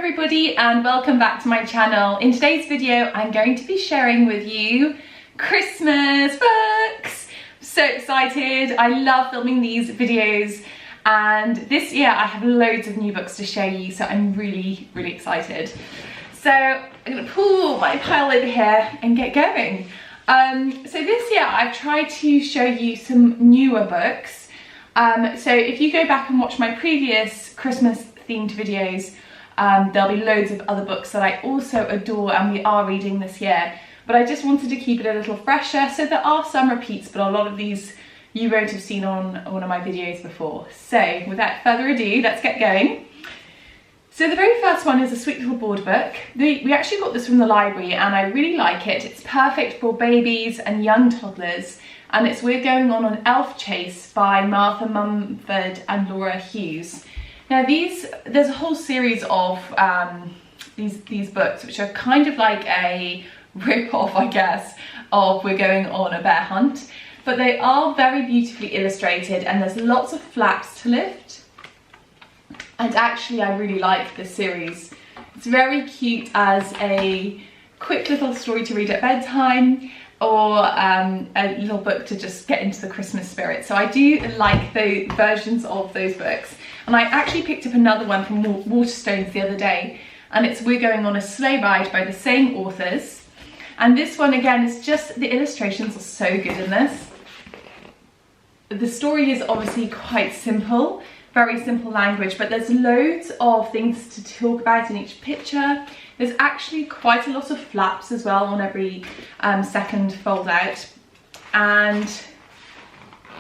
everybody and welcome back to my channel. In today's video I'm going to be sharing with you Christmas books. So excited, I love filming these videos and this year I have loads of new books to show you, so I'm really excited. So I'm going to pull my pile over here and get going. So this year I've tried to show you some newer books. So if you go back and watch my previous Christmas themed videos, there'll be loads of other books that I also adore and we are reading this year, but I just wanted to keep it a little fresher, so there are some repeats, but a lot of these you won't have seen on one of my videos before. So without further ado, let's get going. So the very first one is a sweet little board book. We actually got this from the library and I really like it. It's perfect for babies and young toddlers, and it's We're Going on an Elf Chase by Martha Mumford and Laura Hughes. Now there's a whole series of these books which are kind of like a rip-off, I guess, of We're Going on a Bear Hunt, but they are very beautifully illustrated and there's lots of flaps to lift. And actually I really like this series. It's very cute as a quick little story to read at bedtime, or a little book to just get into the Christmas spirit. So I do like the versions of those books. And I actually picked up another one from Waterstones the other day, and it's We're Going on a Sleigh Ride by the same authors. And this one again is just, the illustrations are so good in this. The story is obviously quite simple, very simple language, but there's loads of things to talk about in each picture. There's actually quite a lot of flaps as well on every second fold out. And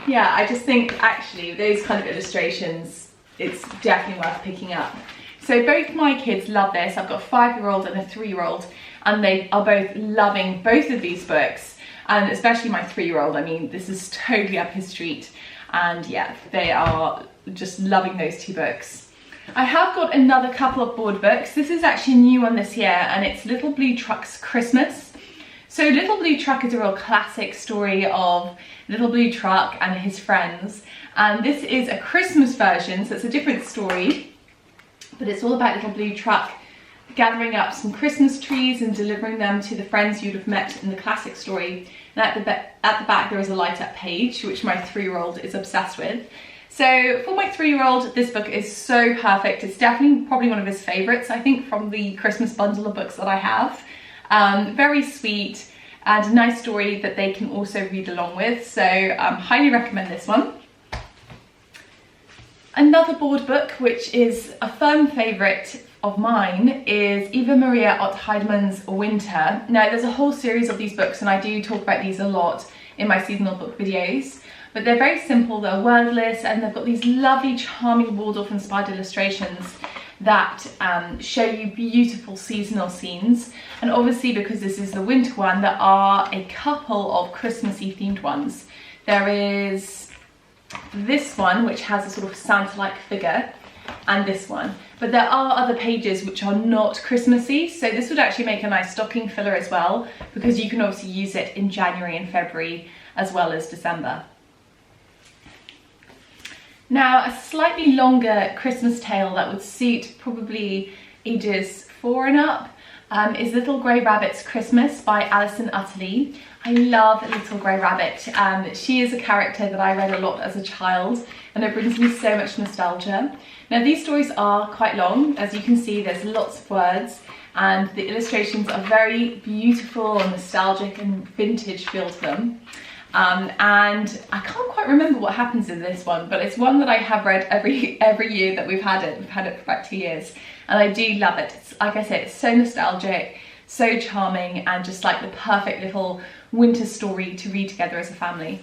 yeah, I just think actually those kind of illustrations, it's definitely worth picking up. So both my kids love this. I've got a 5-year-old and a 3-year-old, and they are both loving both of these books, and especially my 3-year-old. I mean, this is totally up his street, and yeah, they are just loving those two books. I have got another couple of board books. This is actually a new one this year, and it's Little Blue Truck's Christmas. So Little Blue Truck is a real classic story of Little Blue Truck and his friends, and this is a Christmas version, so it's a different story, but it's all about Little Blue Truck gathering up some Christmas trees and delivering them to the friends you'd have met in the classic story. And at the back there is a light up page, which my 3-year-old is obsessed with. So for my 3-year-old, this book is so perfect. It's definitely probably one of his favourites, I think, from the Christmas bundle of books that I have. Very sweet and a nice story that they can also read along with. So highly recommend this one. Another board book, which is a firm favourite of mine, is Eva Maria Ott Heidemann's Winter. Now there's a whole series of these books and I do talk about these a lot in my seasonal book videos, but they're very simple, they're wordless, and they've got these lovely charming Waldorf inspired illustrations that show you beautiful seasonal scenes. And obviously because this is the winter one, there are a couple of Christmassy themed ones. There is this one which has a sort of Santa-like figure, and this one, but there are other pages which are not Christmassy, so this would actually make a nice stocking filler as well, because you can obviously use it in January and February as well as December. Now a slightly longer Christmas tale that would suit probably ages 4 and up is Little Grey Rabbit's Christmas by Alison Utterly. I love Little Grey Rabbit. She is a character that I read a lot as a child and it brings me so much nostalgia. Now these stories are quite long. As you can see, there's lots of words and the illustrations are very beautiful and nostalgic and vintage feel to them. And I can't quite remember what happens in this one, but it's one that I have read every year that we've had it. We've had it for about 2 years and I do love it. It's, like I said, it's so nostalgic, so charming, and just like the perfect little winter story to read together as a family.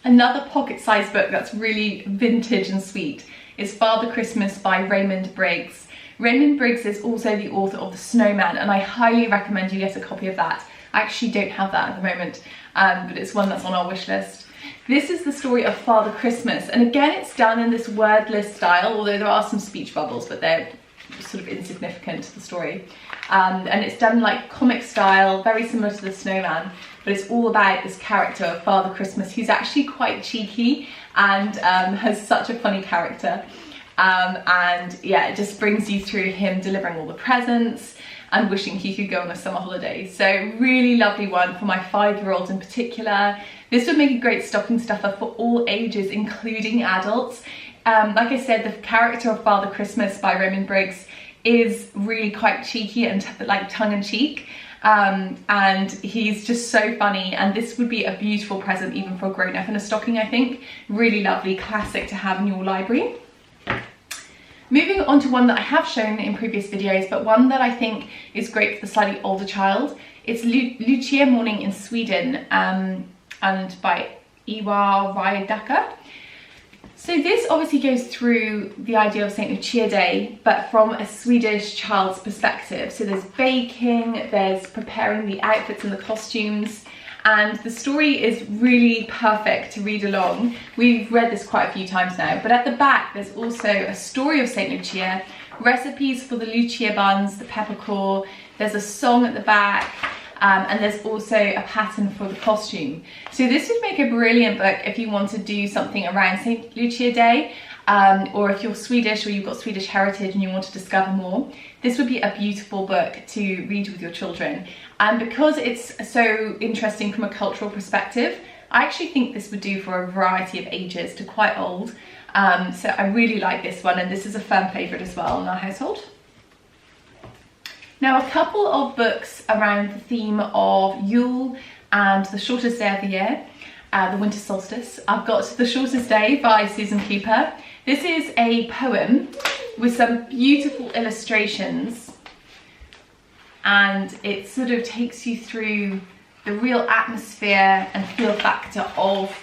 Another pocket-sized book that's really vintage and sweet is Father Christmas by Raymond Briggs. Raymond Briggs is also the author of The Snowman, and I highly recommend you get a copy of that. I actually don't have that at the moment, but it's one that's on our wish list. This is the story of Father Christmas, and again it's done in this wordless style, although there are some speech bubbles, but they're sort of insignificant to the story. And it's done like comic style, very similar to The Snowman, but it's all about this character of Father Christmas who's actually quite cheeky and has such a funny character. And yeah, it just brings you through him delivering all the presents and wishing he could go on a summer holiday. So really lovely one for my 5-year-old in particular. This would make a great stocking stuffer for all ages, including adults. Like I said, the character of Father Christmas by Raymond Briggs is really quite cheeky and like tongue-in-cheek. And he's just so funny, and this would be a beautiful present even for a grown-up in a stocking, I think. Really lovely, classic to have in your library. Moving on to one that I have shown in previous videos, but one that I think is great for the slightly older child. It's Lucia Morning in Sweden, and by Iwa Ryadaka. So this obviously goes through the idea of St. Lucia Day, but from a Swedish child's perspective. So there's baking, there's preparing the outfits and the costumes, and the story is really perfect to read along. We've read this quite a few times now, but at the back there's also a story of St. Lucia, recipes for the Lucia buns, the peppercorn, there's a song at the back, and there's also a pattern for the costume. So this would make a brilliant book if you want to do something around St. Lucia Day, or if you're Swedish or you've got Swedish heritage and you want to discover more. This would be a beautiful book to read with your children. And because it's so interesting from a cultural perspective, I actually think this would do for a variety of ages to quite old. So I really like this one, and this is a firm favourite as well in our household. Now, a couple of books around the theme of Yule and the shortest day of the year, the winter solstice. I've got The Shortest Day by Susan Cooper. This is a poem with some beautiful illustrations, and it sort of takes you through the real atmosphere and feel factor of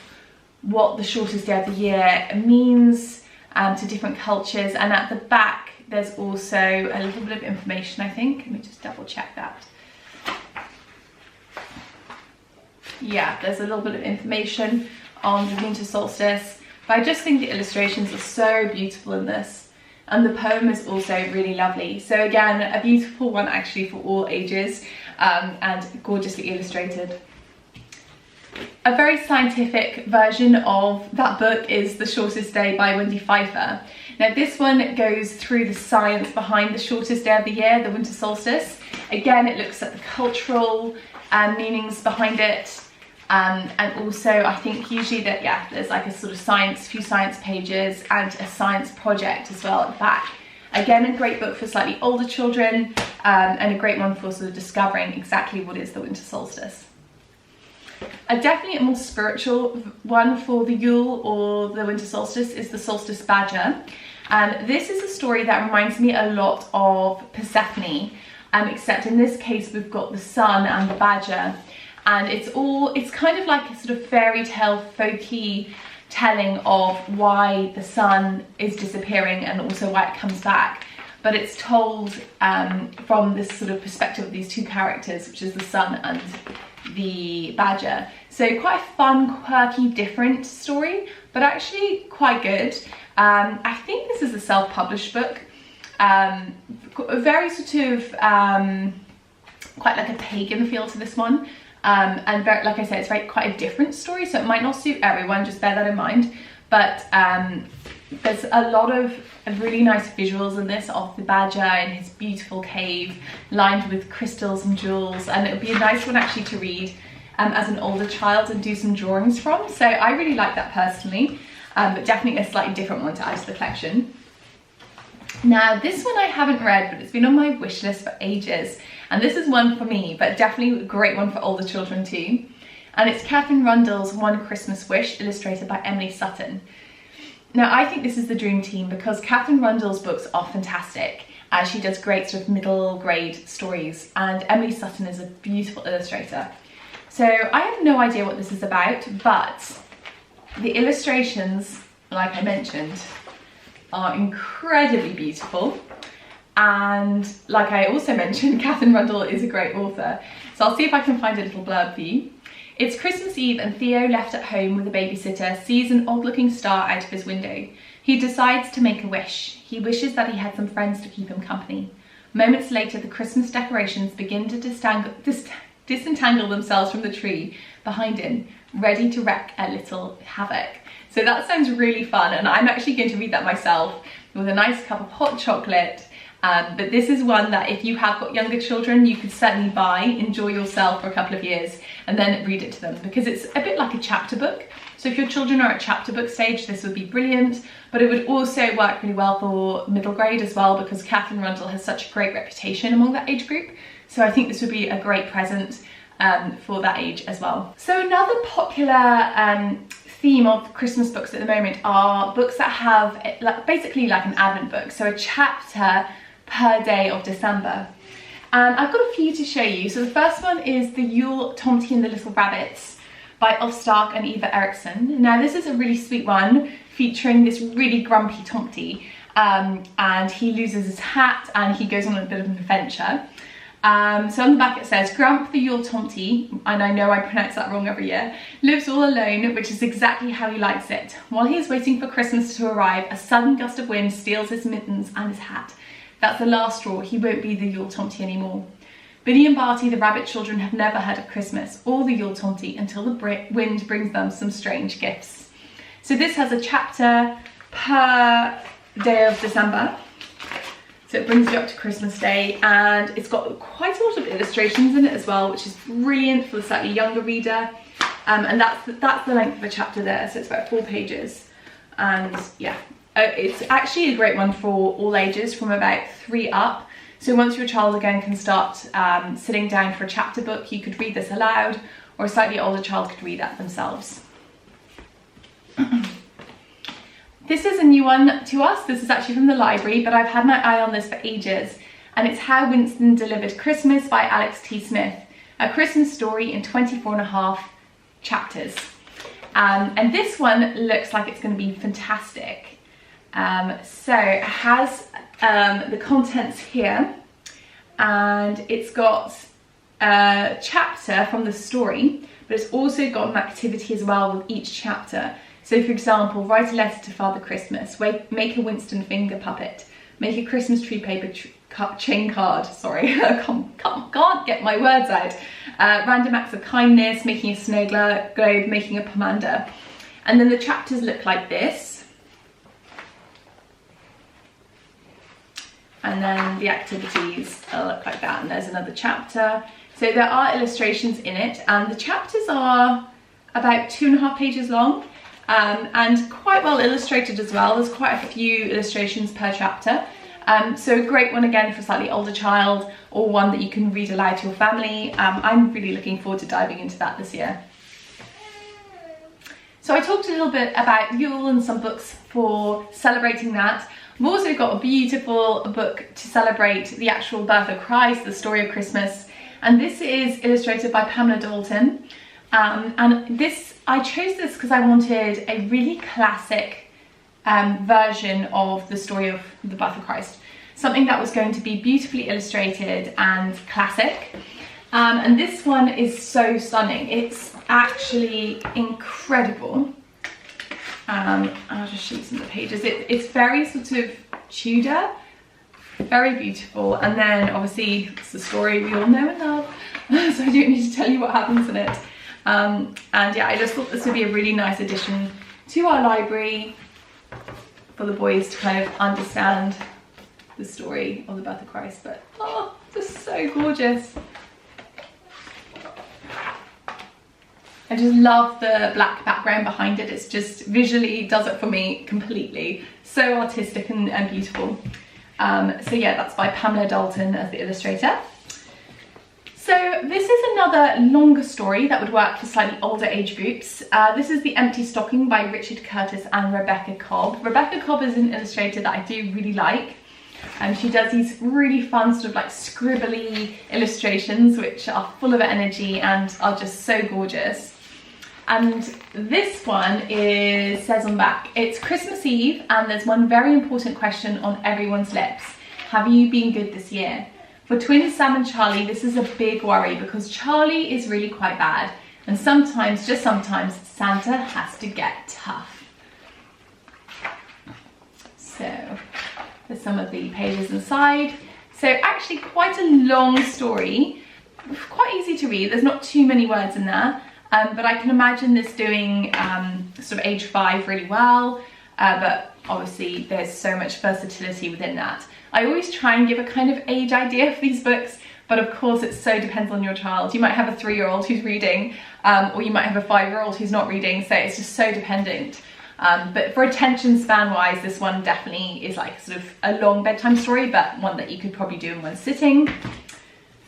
what the shortest day of the year means to different cultures. And at the back there's also a little bit of information, I think. Let me just double check that. Yeah, there's a little bit of information on the winter solstice, but I just think the illustrations are so beautiful in this, and the poem is also really lovely. So again, a beautiful one actually for all ages, and gorgeously illustrated. A very scientific version of that book is The Shortest Day by Wendy Pfeiffer. Now this one goes through the science behind the shortest day of the year, the winter solstice. Again, it looks at the cultural meanings behind it, and also I think usually that, yeah, there's like a sort of few science pages and a science project as well at the back. Again, a great book for slightly older children, and a great one for sort of discovering exactly what is the winter solstice. Definitely a more spiritual one for the Yule or the winter solstice is The Solstice Badger. This is a story that reminds me a lot of Persephone, except in this case we've got the sun and the badger, and it's kind of like a sort of fairy tale folky telling of why the sun is disappearing and also why it comes back, but it's told from this sort of perspective of these two characters, which is the sun and the badger. So quite a fun, quirky, different story, but actually quite good. I think this is a self-published book, very sort of quite like a pagan feel to this one, and very, like I said, it's quite a different story, so it might not suit everyone, just bear that in mind. But there's a lot of really nice visuals in this of the badger in his beautiful cave lined with crystals and jewels, and it would be a nice one actually to read as an older child and do some drawings from. So I really like that personally, but definitely a slightly different one to add to the collection. Now this one I haven't read, but it's been on my wish list for ages, and this is one for me, but definitely a great one for older children too. And it's Catherine Rundell's One Christmas Wish, illustrated by Emily Sutton. Now I think this is the dream team because Catherine Rundell's books are fantastic. She does great sort of middle grade stories, and Emily Sutton is a beautiful illustrator. So I have no idea what this is about, but the illustrations, like I mentioned, are incredibly beautiful. And like I also mentioned, Catherine Rundell is a great author. So I'll see if I can find a little blurb for you. It's Christmas Eve and Theo, left at home with a babysitter, sees an odd-looking star out of his window. He decides to make a wish. He wishes that he had some friends to keep him company. Moments later, the Christmas decorations begin to disentangle themselves from the tree behind him, ready to wreak a little havoc. So that sounds really fun, and I'm actually going to read that myself. with a nice cup of hot chocolate. But this is one that if you have got younger children, you could certainly buy, enjoy yourself for a couple of years, and then read it to them, because it's a bit like a chapter book. So if your children are at chapter book stage, this would be brilliant, but it would also work really well for middle grade as well, because Catherine Rundell has such a great reputation among that age group. So I think this would be a great present for that age as well. So another popular theme of Christmas books at the moment are books that have basically like an Advent book, so a chapter per day of December. And I've got a few to show you. So the first one is The Yule Tomty and the Little Rabbits by Ulf Stark and Eva Eriksson. Now this is a really sweet one featuring this really grumpy Tomty, and he loses his hat and he goes on a bit of an adventure. So on the back it says, Grump the Yule Tomty, and I know I pronounce that wrong every year, lives all alone, which is exactly how he likes it. While he is waiting for Christmas to arrive, a sudden gust of wind steals his mittens and his hat. That's the last straw, he won't be the Yule Tomty anymore. Biddy and Barty, the rabbit children, have never heard of Christmas or the Yule Tomty until the wind brings them some strange gifts. So this has a chapter per day of December. So it brings you up to Christmas Day, and it's got quite a lot of illustrations in it as well, which is brilliant for the slightly younger reader. And that's the length of a chapter there, so it's about 4 pages. And yeah, it's actually a great one for all ages from about 3 up. So once your child again can start sitting down for a chapter book, you could read this aloud, or a slightly older child could read that themselves. This is a new one to us. This is actually from the library, but I've had my eye on this for ages. And it's How Winston Delivered Christmas by Alex T. Smith. A Christmas story in 24.5 chapters. And this one looks like it's going to be fantastic. So it has the contents here, and it's got a chapter from the story, but it's also got an activity as well with each chapter. So for example, write a letter to Father Christmas, make a Winston finger puppet, make a Christmas tree paper chain card, sorry, can't get my words out, random acts of kindness, making a snow globe, making a pomander. And then the chapters look like this. And then the activities look like that, and there's another chapter. So there are illustrations in it, and the chapters are about 2.5 pages long. And quite well illustrated as well. There's quite a few illustrations per chapter. So a great one again for a slightly older child, or one that you can read aloud to your family. I'm really looking forward to diving into that this year. So I talked a little bit about Yule and some books for celebrating that. I've also got a beautiful book to celebrate the actual birth of Christ, the story of Christmas. And this is illustrated by Pamela Dalton. And I chose this because I wanted a really classic version of the story of the birth of Christ. Something that was going to be beautifully illustrated and classic. And this one is so stunning. It's actually incredible. I'll just show you some of the pages. It's very sort of Tudor, very beautiful. And then obviously it's the story we all know and love. So I don't need to tell you what happens in it. And yeah, I just thought this would be a really nice addition to our library for the boys to kind of understand the story of the birth of Christ. But oh, just so gorgeous. I just love the black background behind it. It's just visually does it for me completely. So artistic and beautiful. So yeah, that's by Pamela Dalton as the illustrator. So this is another longer story that would work for slightly older age groups. This is The Empty Stocking by Richard Curtis and Rebecca Cobb. Rebecca Cobb is an illustrator that I do really like. She does these really fun sort of like scribbly illustrations which are full of energy and are just so gorgeous. And this one says on the back, it's Christmas Eve and there's one very important question on everyone's lips. Have you been good this year? For twins Sam and Charlie, this is a big worry because Charlie is really quite bad, and sometimes, just sometimes, Santa has to get tough. So there's some of the pages inside. So actually quite a long story, quite easy to read. There's not too many words in there, but I can imagine this doing sort of age 5 really well. But obviously there's so much versatility within that. I always try and give a kind of age idea for these books, but of course it so depends on your child. You might have a 3-year-old who's reading, or you might have a 5-year-old who's not reading, so it's just so dependent. But for attention span wise, this one definitely is like sort of a long bedtime story, but one that you could probably do in one sitting.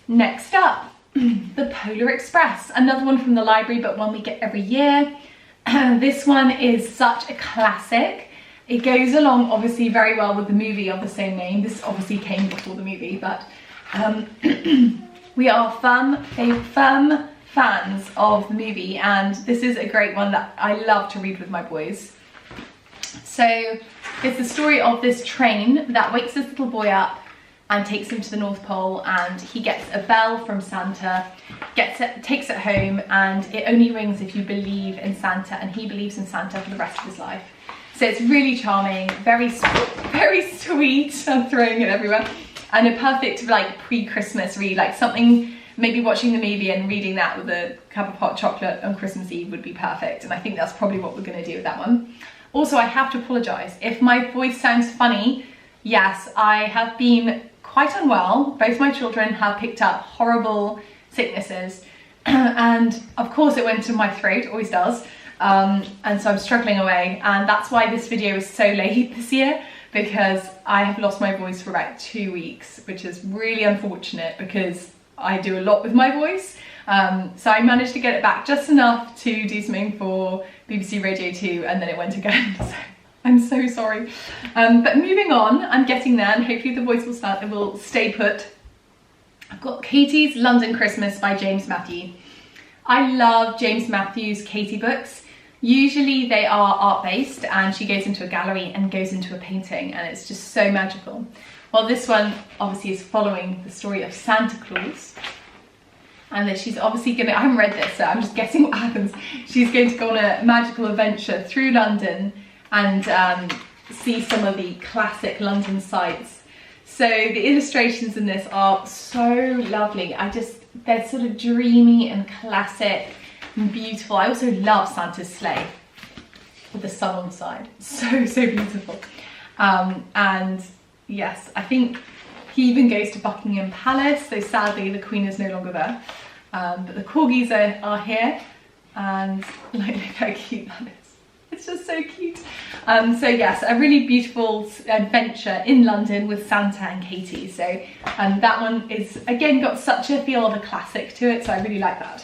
Next up, The Polar Express, another one from the library, but one we get every year. This one is such a classic. It goes along obviously very well with the movie of the same name. This obviously came before the movie, but we are firm fans of the movie, and this is a great one that I love to read with my boys. So it's the story of this train that wakes this little boy up and takes him to the North Pole, and he gets a bell from Santa, takes it home, and it only rings if you believe in Santa, and he believes in Santa for the rest of his life. So it's really charming, very sweet, I'm throwing it everywhere, and a perfect like pre-Christmas read, like something, maybe watching the movie and reading that with a cup of hot chocolate on Christmas Eve would be perfect, and I think that's probably what we're going to do with that one. Also, I have to apologise if my voice sounds funny. Yes, I have been quite unwell. Both my children have picked up horrible sicknesses, and of course it went to my throat, always does, and so I'm struggling away, and that's why this video is so late this year, because I have lost my voice for about 2 weeks, which is really unfortunate because I do a lot with my voice. So I managed to get it back just enough to do something for BBC Radio 2, and then it went again. So I'm so sorry. But moving on, I'm getting there, and hopefully the voice will stay put. I've got Katie's London Christmas by James Matthew. I love James Matthew's Katie books. Usually they are art-based, and she goes into a gallery and goes into a painting, and it's just so magical. Well, this one obviously is following the story of Santa Claus, and that she's obviously gonna, I haven't read this, so I'm just guessing what happens. She's going to go on a magical adventure through London and see some of the classic London sights. So the illustrations in this are so lovely. They're sort of dreamy and classic and beautiful. I also love Santa's sleigh with the sun on the side. So beautiful. And yes, I think he even goes to Buckingham Palace, so sadly the Queen is no longer there. But the corgis are here, and look how cute that is. It's just so cute. So yes, a really beautiful adventure in London with Santa and Katie. So that one is, again, got such a feel of a classic to it, so I really like that.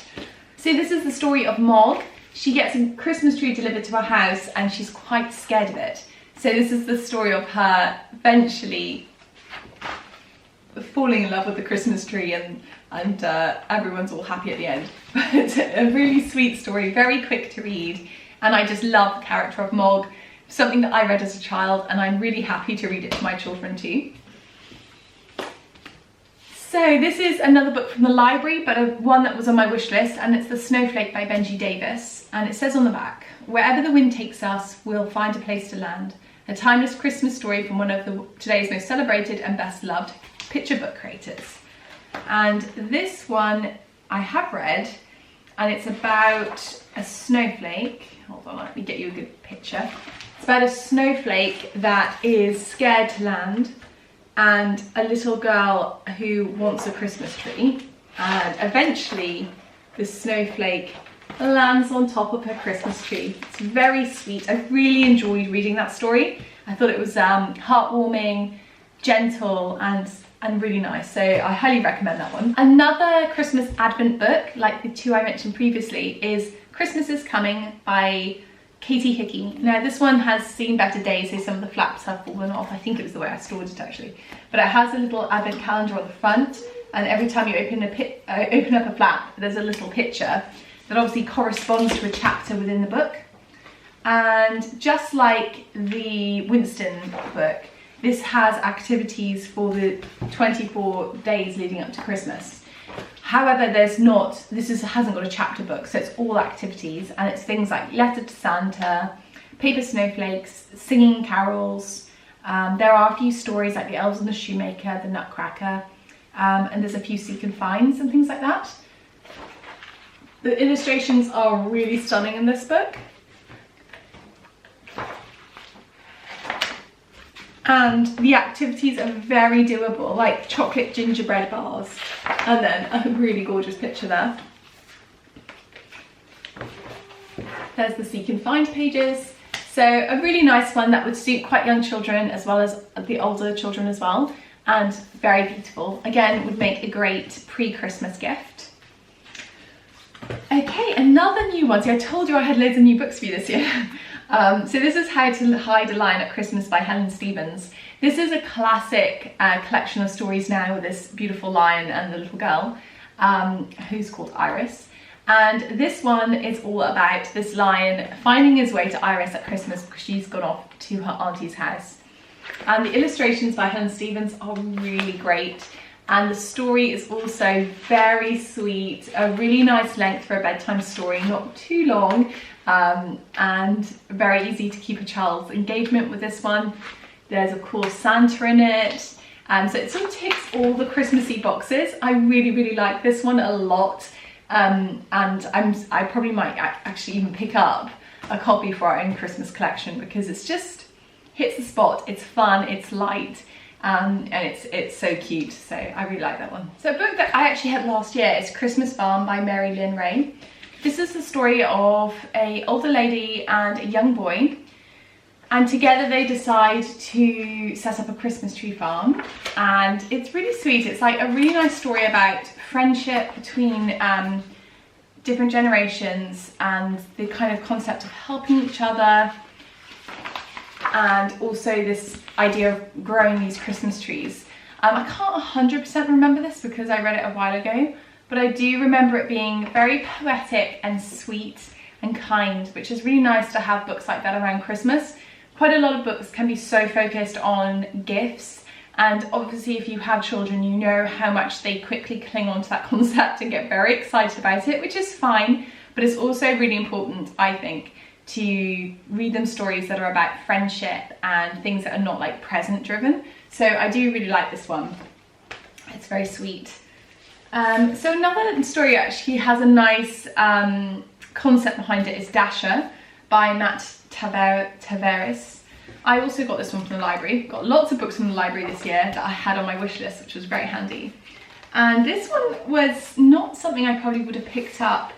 So this is the story of Mog. She gets a Christmas tree delivered to her house, and she's quite scared of it. So this is the story of her eventually falling in love with the Christmas tree, and everyone's all happy at the end. But a really sweet story, very quick to read, and I just love the character of Mog, something that I read as a child, and I'm really happy to read it to my children too. So this is another book from the library, but one that was on my wish list, and it's The Snowflake by Benji Davis, and it says on the back, "Wherever the wind takes us, we'll find a place to land. A timeless Christmas story from one of today's most celebrated and best loved picture book creators." And this one I have read, and it's about a snowflake. Hold on, let me get you a good picture. It's about a snowflake that is scared to land, and a little girl who wants a Christmas tree, and eventually the snowflake lands on top of her Christmas tree. It's very sweet. I really enjoyed reading that story. I thought it was heartwarming, gentle, and really nice, so I highly recommend that one. Another Christmas Advent book, like the two I mentioned previously, is Christmas is Coming by Katie Hickey. Now this one has seen better days, so some of the flaps have fallen off. I think it was the way I stored it actually. But it has a little advent calendar on the front, and every time you open up a flap, there's a little picture that obviously corresponds to a chapter within the book. And just like the Winston book, this has activities for the 24 days leading up to Christmas. However, hasn't got a chapter book, so it's all activities, and it's things like letter to Santa, paper snowflakes, singing carols. There are a few stories like the Elves and the Shoemaker, the Nutcracker, and there's a few seek and finds and things like that. The illustrations are really stunning in this book. And the activities are very doable, like chocolate gingerbread bars, and then a really gorgeous picture there. There's the Seek and Find pages. So a really nice one that would suit quite young children as well as the older children as well, and very beautiful. Again, would make a great pre-Christmas gift. Okay, another new one. So I told you I had loads of new books for you this year. So this is How to Hide a Lion at Christmas by Helen Stephens. This is a classic collection of stories now with this beautiful lion and the little girl who's called Iris. And this one is all about this lion finding his way to Iris at Christmas because she's gone off to her auntie's house. And the illustrations by Helen Stephens are really great. And the story is also very sweet, a really nice length for a bedtime story, not too long, and very easy to keep a child's engagement with this one. There's of course Santa in it, so it sort of ticks all the Christmassy boxes. I really like this one a lot, and I probably might actually even pick up a copy for our own Christmas collection because it's just hits the spot. It's fun, it's light, and it's so cute. So I really like that one. So a book that I actually had last year is Christmas Farm by Mary Lynn Ray. This is the story of an older lady and a young boy, and together they decide to set up a Christmas tree farm, and it's really sweet. It's like a really nice story about friendship between different generations and the kind of concept of helping each other, and also this idea of growing these Christmas trees. I can't 100% remember this because I read it a while ago, but I do remember it being very poetic and sweet and kind, which is really nice to have books like that around Christmas. Quite a lot of books can be so focused on gifts, and obviously if you have children you know how much they quickly cling on to that concept and get very excited about it, which is fine, but it's also really important, I think, to read them stories that are about friendship and things that are not like present driven. So I do really like this one. It's very sweet. So another story actually has a nice concept behind it is Dasher by Matt Tavares. I also got this one from the library. Got lots of books from the library this year that I had on my wish list, which was very handy. And this one was not something I probably would have picked up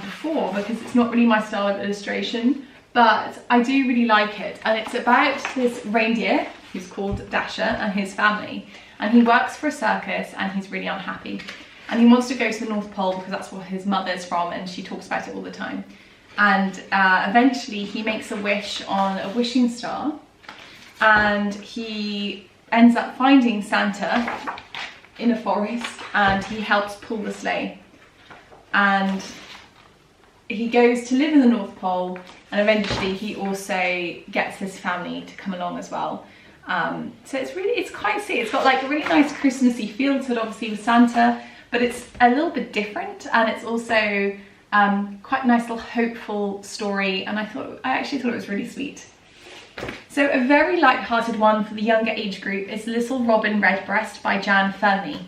before because it's not really my style of illustration, but I do really like it. And it's about this reindeer who's called Dasher and his family, and he works for a circus and he's really unhappy, and he wants to go to the North Pole because that's where his mother's from and she talks about it all the time. And eventually he makes a wish on a wishing star, and he ends up finding Santa in a forest, and he helps pull the sleigh, and he goes to live in the North Pole, and eventually he also gets his family to come along as well. So it's quite sweet. It's got like a really nice Christmassy feel to it, obviously with Santa, but it's a little bit different, and it's also quite a nice little hopeful story, and I actually thought it was really sweet. So a very light-hearted one for the younger age group is Little Robin Redbreast by Jan Fernley.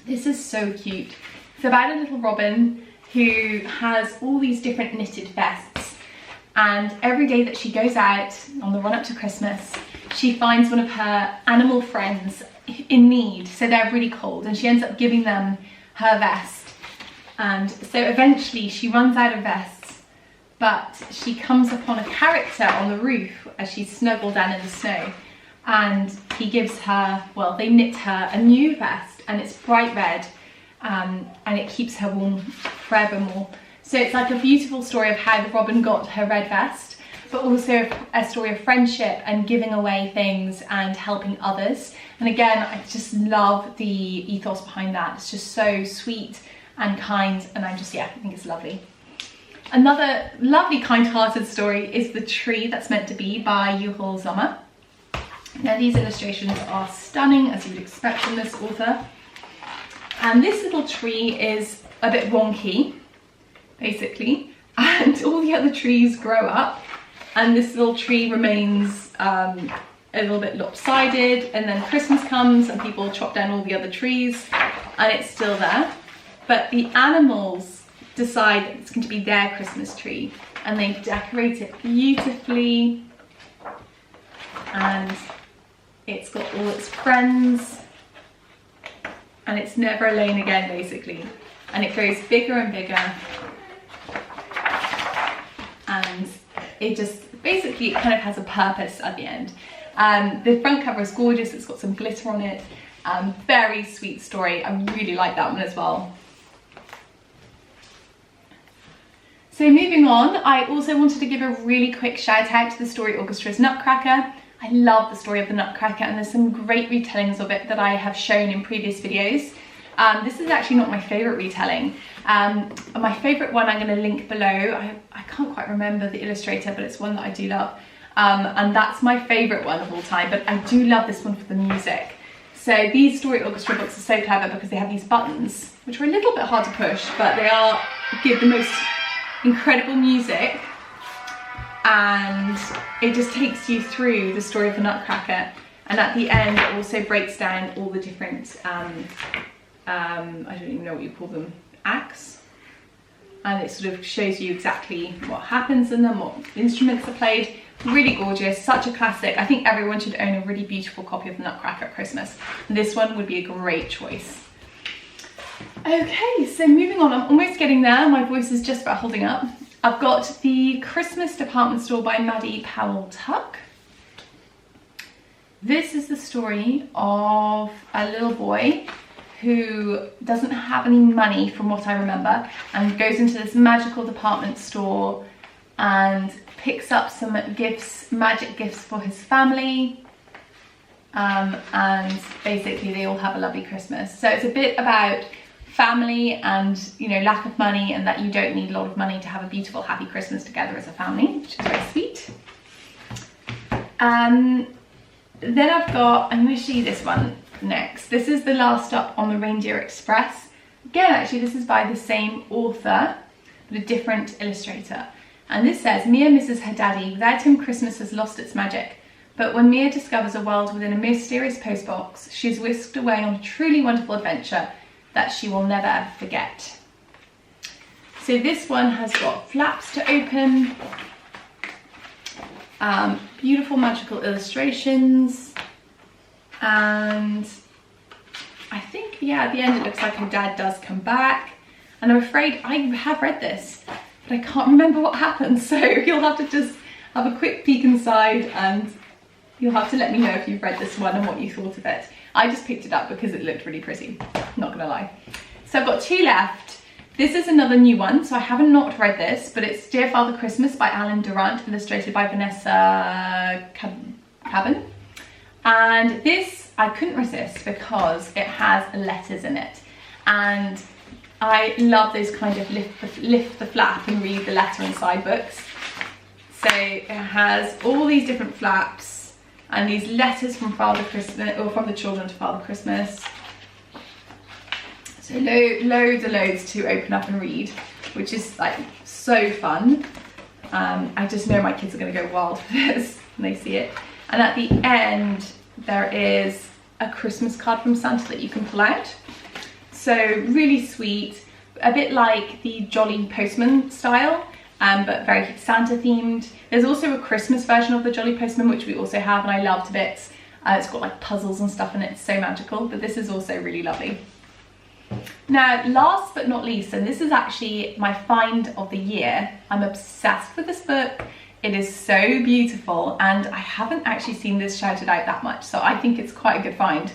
This is so cute. It's about a little robin who has all these different knitted vests, and every day that she goes out on the run up to Christmas, she finds one of her animal friends in need, so they're really cold, and she ends up giving them her vest. And so eventually she runs out of vests, but she comes upon a character on the roof as she's snuggled down in the snow, and he gives her, well, they knit her a new vest, and it's bright red, and it keeps her warm forevermore. So it's like a beautiful story of how the robin got her red vest, but also a story of friendship and giving away things and helping others. And again, I just love the ethos behind that. It's just so sweet and kind, and I think it's lovely. Another lovely kind-hearted story is The Tree That's Meant to Be by Yuhol Sommer. Now these illustrations are stunning, as you would expect from this author. And this little tree is a bit wonky, basically, and all the other trees grow up, and this little tree remains a little bit lopsided, and then Christmas comes and people chop down all the other trees and it's still there. But the animals decide that it's going to be their Christmas tree, and they decorate it beautifully. and it's got all its friends, and it's never alone again, basically. And it grows bigger and bigger, and it just basically, it kind of has a purpose at the end. The front cover is gorgeous. It's got some glitter on it. Very sweet story. I really like that one as well. So moving on, I also wanted to give a really quick shout out to the Story Orchestra's Nutcracker. I love the story of the Nutcracker, and there's some great retellings of it that I have shown in previous videos. This is actually not my favourite retelling. My favourite one I'm going to link below. I can't quite remember the illustrator, but it's one that I do love. And that's my favourite one of all time, but I do love this one for the music. So these Story Orchestra books are so clever because they have these buttons, which are a little bit hard to push, but they give the most incredible music, and it just takes you through the story of the Nutcracker. And at the end, it also breaks down all the different, I don't even know what you call them, acts. And it sort of shows you exactly what happens in them, what instruments are played. Really gorgeous, such a classic. I think everyone should own a really beautiful copy of the Nutcracker at Christmas. This one would be a great choice. Okay, so moving on, I'm almost getting there. My voice is just about holding up. I've got the Christmas Department Store by Maddie Powell Tuck. This is the story of a little boy who doesn't have any money, from what I remember, and goes into this magical department store and picks up some gifts, magic gifts for his family, and basically they all have a lovely Christmas. So it's a bit about family and, you know, lack of money, and that you don't need a lot of money to have a beautiful, happy Christmas together as a family, which is very sweet. Then I've got, I'm going to show you this one next. This is the last stop on the Reindeer Express. Again, actually, this is by the same author, but a different illustrator. And this says, Mia misses her daddy. Without him, Christmas has lost its magic. But when Mia discovers a world within a mysterious postbox, she's whisked away on a truly wonderful adventure that she will never forget. So this one has got flaps to open, beautiful magical illustrations, and I think, yeah, at the end it looks like her dad does come back. And I'm afraid I have read this, but I can't remember what happens, so you'll have to just have a quick peek inside, and you'll have to let me know if you've read this one and what you thought of it. I just picked it up because it looked really pretty, not gonna lie. So I've got two left. This is another new one, so I haven't not read this, but it's Dear Father Christmas by Alan Durant, illustrated by Vanessa Cabin. And this, I couldn't resist because it has letters in it. And I love those kind of lift the flap and read the letter inside books. So it has all these different flaps and these letters from Father Christmas, or from the children to Father Christmas. So loads and loads to open up and read, which is like so fun. I just know my kids are going to go wild for this when they see it. And at the end, there is a Christmas card from Santa that you can pull out. So really sweet, a bit like the Jolly Postman style, but very Santa themed. There's also a Christmas version of the Jolly Postman, which we also have, and I loved bits. It's got like puzzles and stuff in it, it's so magical, but this is also really lovely. Now, last but not least, and this is actually my find of the year. I'm obsessed with this book. It is so beautiful, and I haven't actually seen this shouted out that much, so I think it's quite a good find.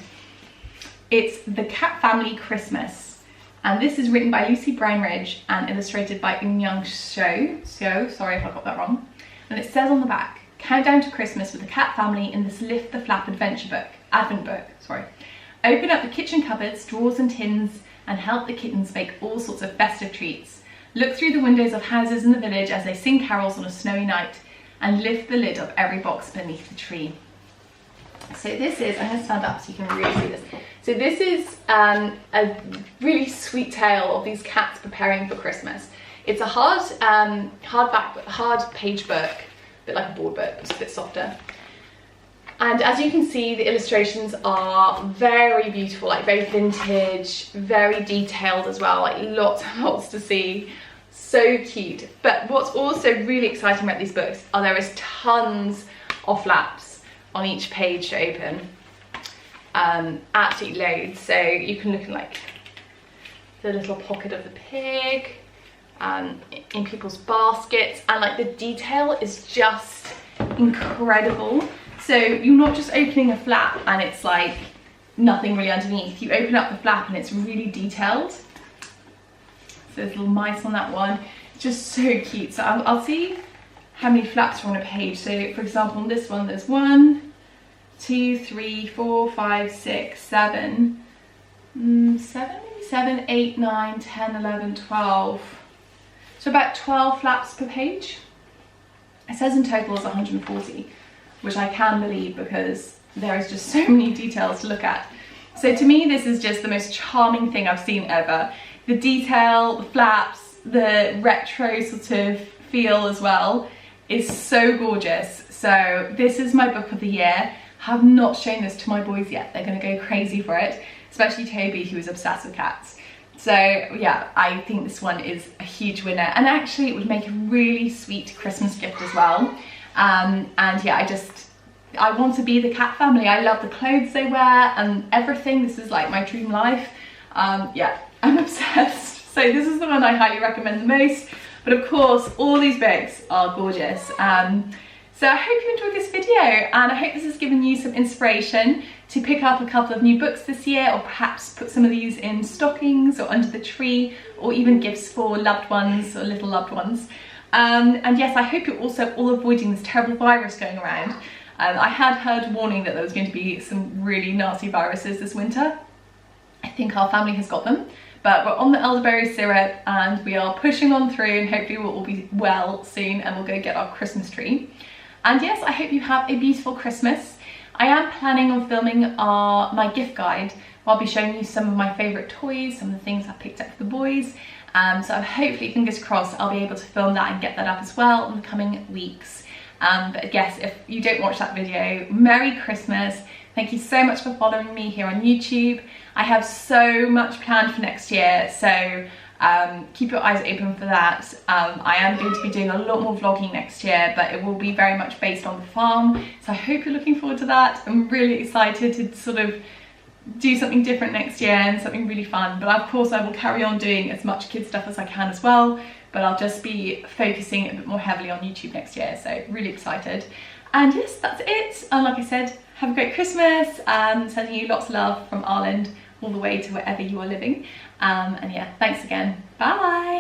It's The Cat Family Christmas, and this is written by Lucy Brownridge and illustrated by Eun-Young So, sorry if I got that wrong. And it says on the back, Countdown to Christmas with the Cat Family in this Lift the Flap Advent book. Open up the kitchen cupboards, drawers and tins, and help the kittens make all sorts of festive treats. Look through the windows of houses in the village as they sing carols on a snowy night, and lift the lid of every box beneath the tree. So this is, I'm going to stand up so you can really see this. So this is a really sweet tale of these cats preparing for Christmas. It's a hard page book, a bit like a board book, just a bit softer. And as you can see, the illustrations are very beautiful, like very vintage, very detailed as well, like lots and lots to see. So cute. But what's also really exciting about these books are there is tons of flaps. on each page to open. Absolutely loads. So you can look at like the little pocket of the pig, in people's baskets, and like the detail is just incredible. So you're not just opening a flap and it's like nothing really underneath. You open up the flap and it's really detailed. So there's little mice on that one. Just so cute. So I'll see how many flaps are on a page. So for example, on this one, there's 1, 2, 3, 4, 5, 6, 7, 7, 8, 9, 10, 11, 12. So about 12 flaps per page. It says in total is 140, which I can believe because there is just so many details to look at. So to me, this is just the most charming thing I've seen ever. The detail, the flaps, the retro sort of feel as well is so gorgeous. So this is my book of the year. Have not shown this to my boys yet. They're gonna go crazy for it, especially Toby, who is obsessed with cats. So yeah, I think this one is a huge winner, and actually it would make a really sweet Christmas gift as well. And yeah, I want to be the cat family. I love the clothes they wear and everything. This is like my dream life. Yeah, I'm obsessed. So this is the one I highly recommend the most. But of course, all these books are gorgeous. So I hope you enjoyed this video, and I hope this has given you some inspiration to pick up a couple of new books this year, or perhaps put some of these in stockings or under the tree, or even gifts for loved ones or little loved ones. And yes, I hope you're also all avoiding this terrible virus going around. I had heard a warning that there was going to be some really nasty viruses this winter. I think our family has got them, but we're on the elderberry syrup and we are pushing on through, and hopefully we'll all be well soon and we'll go get our Christmas tree. And yes, I hope you have a beautiful Christmas. I am planning on filming my gift guide. I'll be showing you some of my favourite toys, some of the things I picked up for the boys. So hopefully, fingers crossed, I'll be able to film that and get that up as well in the coming weeks. But yes, if you don't watch that video, Merry Christmas. Thank you so much for following me here on YouTube. I have so much planned for next year, so keep your eyes open for that. I am going to be doing a lot more vlogging next year, but it will be very much based on the farm. So I hope you're looking forward to that. I'm really excited to sort of do something different next year and something really fun. But of course I will carry on doing as much kid stuff as I can as well, but I'll just be focusing a bit more heavily on YouTube next year. So really excited. And yes, that's it. And like I said, have a great Christmas. Sending you lots of love from Ireland all the way to wherever you are living. And yeah, thanks again. Bye.